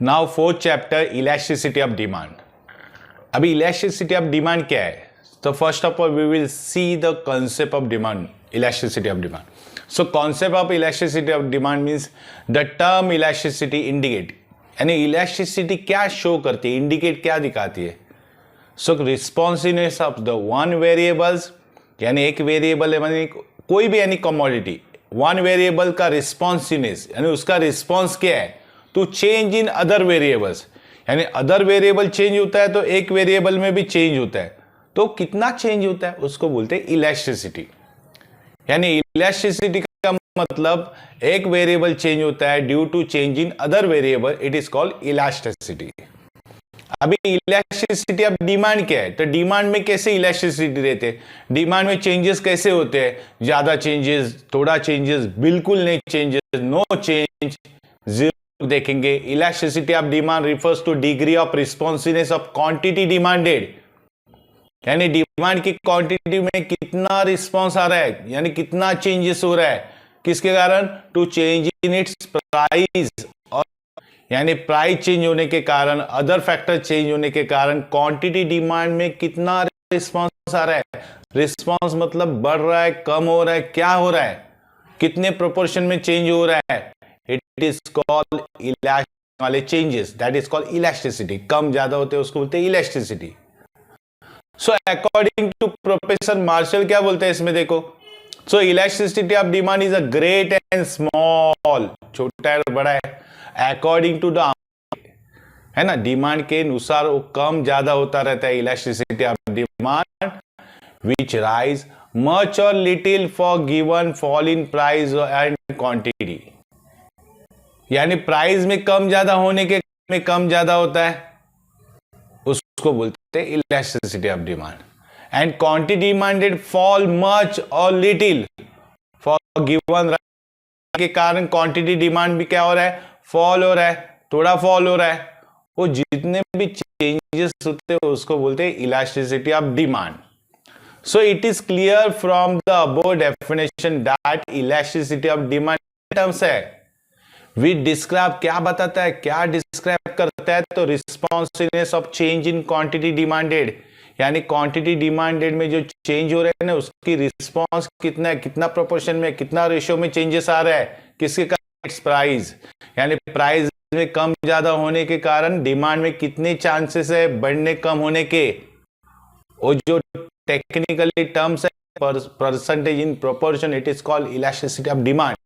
Now fourth chapter, elasticity of demand. अभी elasticity of demand क्या है? तो first of all we will see the concept of demand, elasticity of demand. So concept of elasticity of demand means the term elasticity indicate, यानी elasticity क्या show करती है, indicate क्या दिखाती है? So responsiveness of the one variables, यानी एक variable है यानी कोई भी यानी कमोडिटी, वन वेरिएबल का रिस्पॉन्सिवनेस यानी उसका रिस्पॉन्स क्या है to change in other variables, यानी अदर वेरिएबल चेंज होता है तो एक वेरिएबल में भी चेंज होता है, तो कितना चेंज होता है उसको बोलते हैं इलास्टिसिटी. यानी इलास्टिसिटी का मतलब एक वेरिएबल चेंज होता है due to change in other variable, it is called elasticity. अभी इलास्टिसिटी ऑफ डिमांड क्या है? तो डिमांड में कैसे इलास्टिसिटी रहते हैं, डिमांड में चेंजेस कैसे होते हैं? ज्यादा चेंजेस, थोड़ा चेंजेस, बिल्कुल नहीं चेंजेस, नो चेंज, जीरो देखेंगे. Elasticity of demand refers two degree of responsiveness of quantity demanded, यानी डिमांड की क्वांटिटी में कितना रिस्पॉन्स आ रहा है, यानी कितना चेंजेस हो रहा है, किसके कारण? To change in its price, और यानी प्राइस चेंज होने के कारण, अदर फैक्टर चेंज होने के कारण क्वांटिटी डिमांड में कितना रिस्पॉन्स आ रहा है. रिस्पॉन्स मतलब बढ़ रहा है, कम हो रहा है, क्या हो रहा है, कितने प्रोपोर्शन में चेंज हो रहा है, इट इज कॉल्ड इलास्टिसिटी वाले changes, that is called elasticity. कम ज्यादा होते हैं उसको बोलते हैं elasticity. So according to professor Marshall क्या बोलते हैं इसमें देखो. So elasticity of demand is a great and small, छोटा है बड़ा है, अकॉर्डिंग टू द, है ना, डिमांड के अनुसार वो कम ज्यादा होता रहता है. Elasticity of demand which rise much or little for given fall in price and quantity, यानी प्राइस में कम ज्यादा होने के में कम ज्यादा होता है, उसको बोलते हैं elasticity of demand. And quantity demanded fall much or little for given के कारण क्वांटिटी डिमांड भी क्या हो रहा है, फॉल हो रहा है, थोड़ा फॉल हो रहा है. वो जितने भी चेंजेस होते हैं उसको बोलते हैं elasticity of demand. So it is clear from the above definition that elasticity of demand terms है वी डिस्क्राइब, क्या बताता है, क्या डिस्क्राइब करता है? तो responsiveness of change in quantity demanded, यानी क्वांटिटी डिमांडेड में जो चेंज हो रहा है ना उसकी रिस्पॉन्स कितना है, कितना प्रोपोर्शन में, कितना रेशियो में चेंजेस आ रहा है, किसके कारण? प्राइस, यानी प्राइस में कम ज्यादा होने के कारण डिमांड में कितने चांसेस है बढ़ने कम होने के. वो जो टेक्निकली टर्म्स है percentage in proportion, it is called elasticity of demand.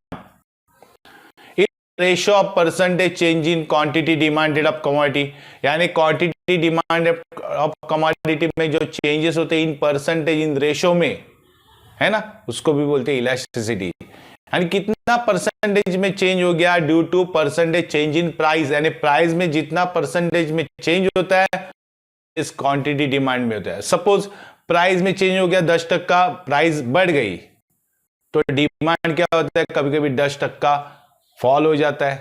Ratio of percentage change in quantity demanded of commodity, यानी क्वांटिटी डिमांड ऑफ कमोडिटी में जो चेंजेस होते हैं इन परसेंटेज इन रेशियो में, है ना, उसको भी बोलते हैं इलास्टिसिटी. यानी कितना परसेंटेज में चेंज हो गया due to percentage change in price, यानी प्राइस में जितना परसेंटेज में चेंज होता है इस क्वांटिटी डिमांड में होता है. सपोज प्राइस में चेंज हो गया 10%, प्राइस बढ़ गई तो डिमांड क्या होता है, कभी कभी 10% फॉल हो जाता है,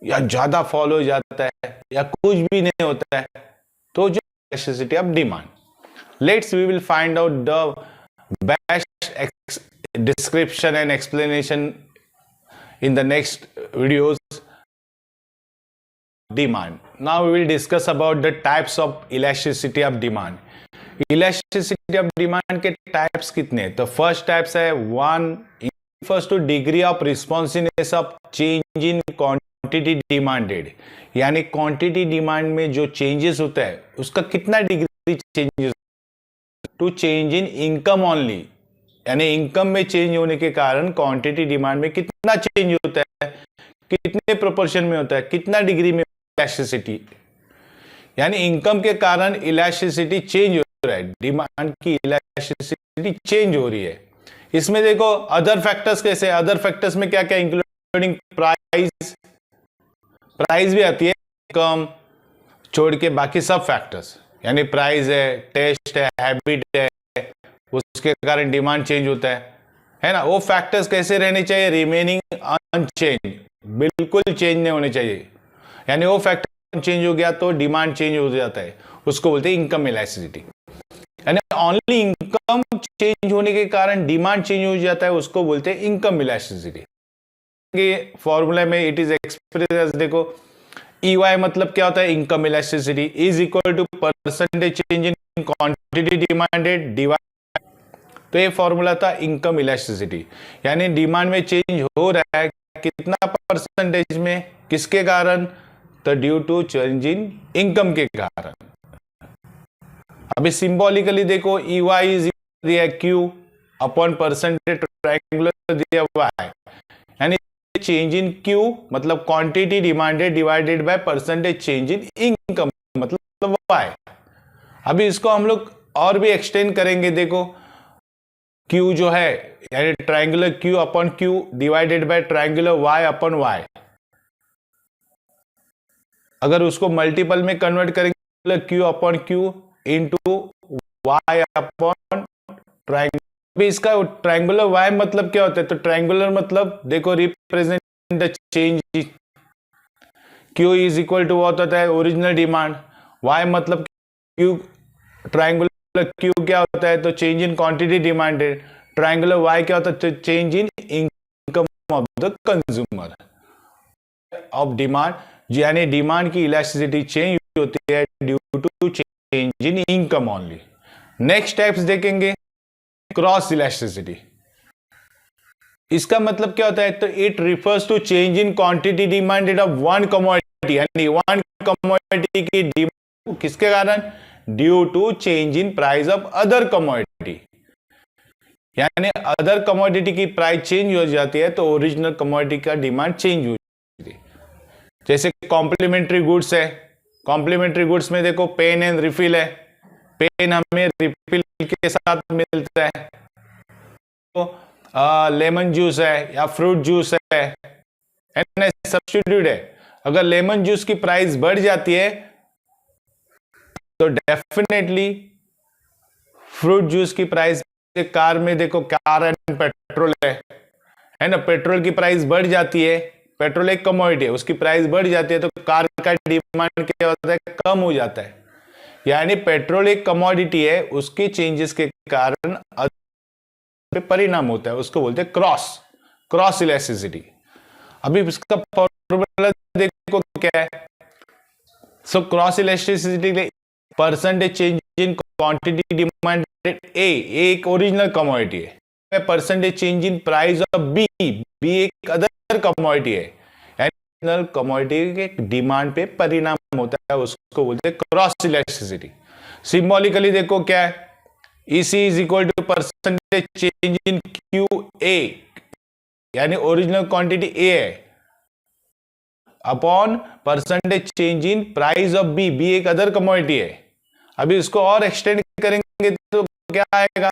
या ज्यादा फॉल हो जाता है, या कुछ भी नहीं होता है, तो जो elasticity of demand. Let's we will find out the best description and explanation in the next videos. Demand. Now we will discuss about the types of elasticity of demand. Elasticity of demand के types कितने हैं? तो first types है 1, refers to degree of responsiveness of change in quantity demanded, यानी quantity demand में जो changes होता है उसका कितना degree changes to change in income only, यानी इनकम में चेंज होने के कारण क्वांटिटी डिमांड में कितना चेंज होता है, कितने प्रोपोर्शन में होता है, कितना डिग्री में इलास्टिसिटी, यानी इनकम के कारण इलास्टिसिटी चेंज हो रहा है, डिमांड की इलास्टिसिटी चेंज हो रही है. इसमें देखो अदर फैक्टर्स कैसे, अदर फैक्टर्स में क्या क्या इंक्लूडिंग प्राइस, प्राइस भी आती है, इनकम छोड़ के बाकी सब फैक्टर्स, यानी प्राइस है, टेस्ट है, हैबिट है, उसके कारण डिमांड चेंज होता है ना. वो फैक्टर्स कैसे रहने चाहिए? रिमेनिंग अनचेंज, बिल्कुल चेंज नहीं होने चाहिए, यानी वो फैक्टर चेंज हो गया तो डिमांड चेंज हो जाता है, उसको बोलते हैं इनकम इलास्टिसिटी. यानी ओनली इनकम चेंज होने के कारण डिमांड चेंज हो जाता है, उसको बोलते हैं इनकम इलास्टिसिटी. फॉर्मूला में इट इज एक्सप्रेस, देखो EY मतलब क्या होता है, income elasticity, is equal to percentage change in quantity demanded divide, तो ये फॉर्मूला था इनकम इलास्टिसिटी, यानी डिमांड में चेंज हो रहा है कितना परसेंटेज में, किसके कारण, तो due to change in income के कारण। अभी सिंबॉलिकली देखो, EY इज दिया Q अपॉन परसेंटेज ट्रायंगुलर दिया Y, यानी चेंज इन Q मतलब quantity demanded divided by percentage change in income मतलब Y। अभी इसको हम लोग और भी एक्सटेंड करेंगे, देखो Q जो है यानी triangular Q upon Q divided by triangular Y upon Y, अगर उसको मल्टीपल में कन्वर्ट करेंगे Q upon Q into Y upon triangular. इसका ट्रायंगुलर Y मतलब क्या होता है, तो ट्रायंगुलर मतलब देखो represent the change, Q is equal to what होता है, ओरिजिनल डिमांड, Y मतलब Q, ट्रायंगुलर Q क्या होता है, तो change in quantity demanded, triangular Y क्या होता है, तो change in income of the consumer of demand, यानी डिमांड की इलास्टिसिटी चेंज होती है due to change in income only. Next types देखेंगे, क्रॉस इलास्टिसिटी। इसका मतलब क्या होता है, तो it refers to change in quantity demanded of one commodity, यानी वन कमोडिटी की डिमांड किसके कारण, due to change in price of other commodity, यानी अदर कमोडिटी की प्राइस चेंज हो जाती है तो ओरिजिनल कमोडिटी का डिमांड चेंज हो जाती है। जैसे कॉम्प्लीमेंट्री गुड्स है, कॉम्प्लीमेंट्री गुड्स में देखो पेन एंड रिफिल है, पेन हमें रिफिल के साथ मिलता है, तो लेमन जूस है या फ्रूट जूस है, सब्स्टिट्यूट है, अगर लेमन जूस की प्राइस बढ़ जाती है तो डेफिनेटली फ्रूट जूस की प्राइस, कार में देखो कार एंड पेट्रोल है ना, पेट्रोल की प्राइस बढ़ जाती है, पेट्रोल एक कमोडिटी है, उसकी प्राइस बढ़ जाती है तो कार का डिमांड क्या होता है, कम हो जाता है, यानी पेट्रोल एक कमोडिटी है, उसके चेंजेस के कारण पे परिणाम होता है, उसको बोलते हैं क्रॉस इलास्टिसिटी। अभी इसका फॉर्मूला देखो क्या है, सो क्रॉस इलास्टिसिटी के percentage change in quantity demanded A एक ओरिजिनल कमोडिटी है, percentage change in price of B एक अदर कमोडिटी है, ओरिजिनल कमोडिटी के डिमांड पे परिणाम होता है, उसको बोलते हैं क्रॉस इलास्टिसिटी। सिंबॉलिकली देखो क्या है, EC is equal to percentage change in QA, यानी ओरिजिनल क्वांटिटी A है, upon percentage change in price of B एक अदर कमोडिटी है। अभी इसको और एक्सटेंड करेंगे तो क्या आएगा,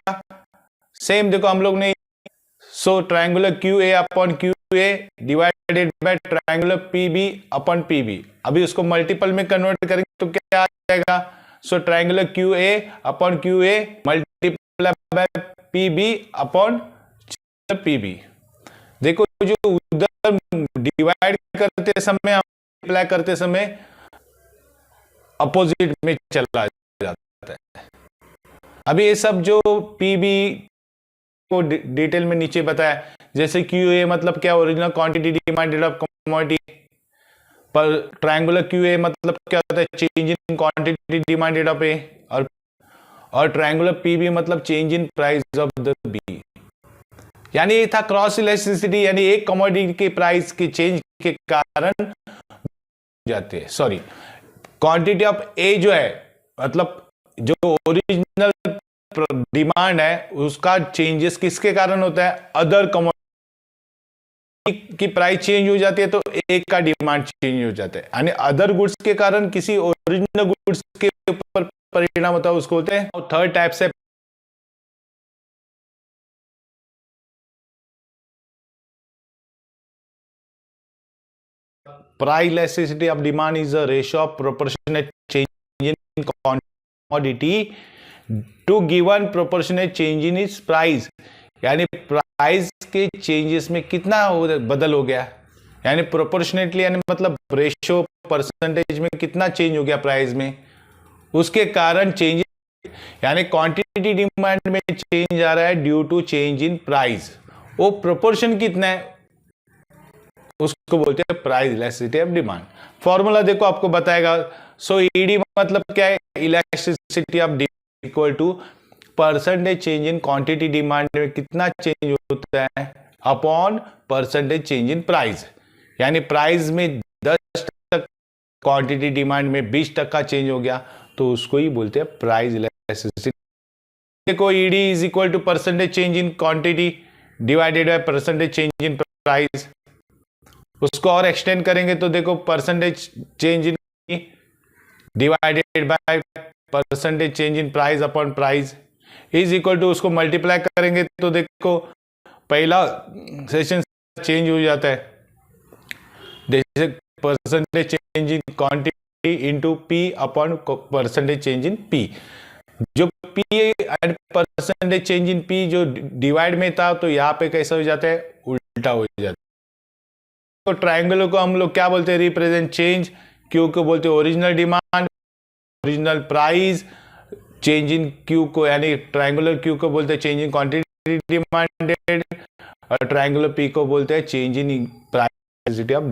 सेम देखो हम लोग ने, so triangular QA upon QA divided by triangular PB upon PB, अभी उसको मल्टीपल में कन्वर्ट करेंगे तो क्या आएगा, so triangular QA upon QA multiply by PB upon PB। देखो जो उधर डिवाइड करते समय मल्टीप्लाई करते समय अपोजिट में चला जाता है। अभी ये सब जो PB को डिटेल में नीचे बताया, जैसे QA मतलब क्या, original quantity demanded of commodity, पर ट्रायंगुलर QA मतलब क्या होता है, change in quantity demanded of A, और ट्रायंगुलर PB मतलब change in price of the B, यानी ये था क्रॉस इलास्टिसिटी, यानी एक कमोडिटी के प्राइस के चेंज के कारण जाते हैं, सॉरी क्वांटिटी ऑफ ए जो है मतलब जो ओरिजिनल डिमांड है उसका चेंजेस किसके कारण होता है, अदर कमोडिटी की प्राइस चेंज हो जाती है तो एक का डिमांड चेंज हो जाता है, यानी अदर गुड्स के कारण किसी ओरिजिनल गुड्स के ऊपर परिणाम होता है, उसको बोलते हैं। और थर्ड टाइप से price elasticity of demand is a ratio of proportionate change in commodity to given proportionate change in its price, यानी प्राइस के चेंजेस में कितना बदल हो गया, यानी प्रोपोर्शनेटली, यानी मतलब रेशियो परसेंटेज में कितना चेंज हो गया प्राइस में, उसके कारण चेंज, यानी क्वांटिटी डिमांड में चेंज आ रहा है due to change in price, वो प्रोपोर्शन कितना है उसको बोलते हैं price elasticity of demand. Formula देखो आपको बताएगा। सो ईडी मतलब क्या है, elasticity of demand equal to percentage change in quantity demand में कितना चेंज होता है upon percentage change in price, यानी प्राइस में 10%, क्वांटिटी डिमांड में 20% चेंज हो गया तो उसको ही बोलते हैं प्राइस इलास्टिसिटी। देखो ED is equal to percentage change in quantity divided by percentage change in price. उसको और एक्सटेंड करेंगे तो देखो percentage change in divided by percentage change in price upon price is equal to, उसको multiply करेंगे तो देखो पहला सेशन चेंज हो जाता है, जैसे percentage change in quantity into P upon percentage change in P. जो P and percentage change in P जो डिवाइड में था तो यहाँ पे कैसा हो जाता है, उल्टा हो जाता है। तो ट्रायंगल को हम लोग क्या बोलते हैं, रिप्रेजेंट चेंज, क्यू को बोलते हैं original demand, original price, change in Q को यानी ट्रायंगुलर क्यू को बोलते हैं चेंज इन क्वांटिटी डिमांडेड, और ट्रायंगुलर पी को बोलते हैं चेंज इन प्राइस ऑफ